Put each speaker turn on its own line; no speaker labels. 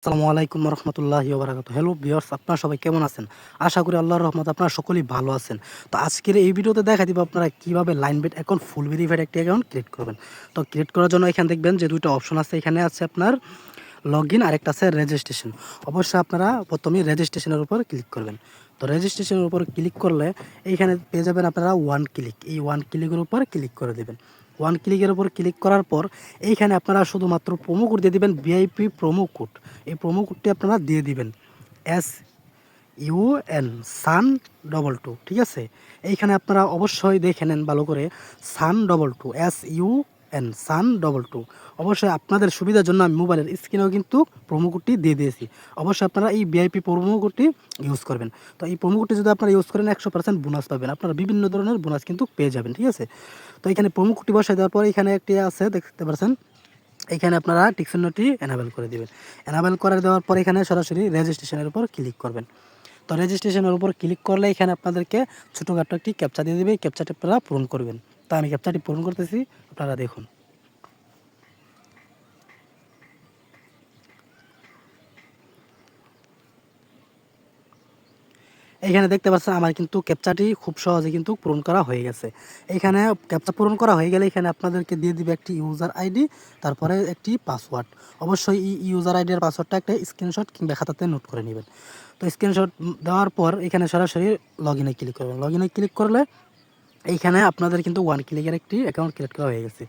আসসালামু আলাইকুম রহমতুল্লাহি ওয়া বারাকাতুহু। হ্যালো ভিউয়ার্স, আপনারা সবাই কেমন আছেন? আশা করি আল্লাহর রহমতে আপনারা সকলেই ভালো আছেন। তো আজকের এই ভিডিওতে দেখা দিব আপনারা কিভাবে লাইনবেট অ্যাকাউন্ট ফুল ভেরিফাইড একটি অ্যাকাউন্ট ক্রিয়েট করবেন। তো ক্রিয়েট করার জন্য এখানে দেখবেন যে দুইটা অপশন আছে। এখানে আছে আপনার লগইন, আরেকটা আছে রেজিস্ট্রেশন। অবশ্যই আপনারা প্রথমেই রেজিস্ট্রেশনের উপর ক্লিক করবেন। তো রেজিস্ট্রেশনের উপর ক্লিক করলে এইখানে পেয়ে যাবেন আপনারা ওয়ান ক্লিক। এই ওয়ান ক্লিকের উপর ক্লিক করে দেবেন। ওয়ান ক্লিকের উপর ক্লিক করার পর এইখানে আপনারা শুধুমাত্র প্রোমো কোড দিয়ে দিবেন, ভিআইপি প্রোমো কোড। এই প্রোমো কোডটি আপনারা দিয়ে দিবেন SUN SUN22, ঠিক আছে? এইখানে আপনারা অবশ্যই দেখে নেন ভালো করে, SUN22 SUN SUN22। অবশ্যই আপনাদের সুবিধার জন্য আমি মোবাইলের স্ক্রিনেও কিন্তু প্রোমো কোডটি দিয়ে দিয়েছি। অবশ্যই আপনারা এই ভিআইপি প্রোমো কোডটি ইউজ করবেন। তো এই প্রোমো কোডটি যদি আপনারা ইউজ করেন 100% বোনাস পাবেন। আপনারা বিভিন্ন ধরনের বোনাস কিন্তু পেয়ে যাবেন, ঠিক আছে? তো এখানে প্রোমো কোডটি বসাই দেওয়ার পর এখানে একটি আছে, দেখতে পাচ্ছেন। এইখানে আপনারা টিক চিহ্নটি এনাবেল করে দিবেন। এনাবেল করে দেওয়ার পর এখানে সরাসরি রেজিস্ট্রেশনের উপর ক্লিক করবেন। তো রেজিস্ট্রেশনের উপর ক্লিক করলে এখানে আপনাদেরকে ছোটোখাটো একটি ক্যাপচা দিয়ে দেবে। এই ক্যাপচাটি আপনারা পূরণ করবেন। তো আমি ক্যাপচাটি পূরণ করতেছি, আপনারা দেখুন। এইখানে দেখতে পাচ্ছেন আমার কিন্তু ক্যাপচাটি খুব সহজে কিন্তু পূরণ করা হয়ে গেছে। এইখানে ক্যাপচা পূরণ করা হয়ে গেলে এখানে আপনাদেরকে দিয়ে দিবে একটি ইউজার আইডি, তারপরে একটি পাসওয়ার্ড। অবশ্যই এই ইউজার আইডি আর পাসওয়ার্ডটা একটা স্ক্রিনশট কিংবা খাতাতে নোট করে নেবেন। তো স্ক্রিনশট দেওয়ার পর এখানে সরাসরি লগ ইনে ক্লিক করবেন। লগ ইনে ক্লিক করলে এইখানে আপনাদের কিন্তু ওয়ান ক্লিকের একটি অ্যাকাউন্ট ক্রিয়েট করা হয়ে গেছে।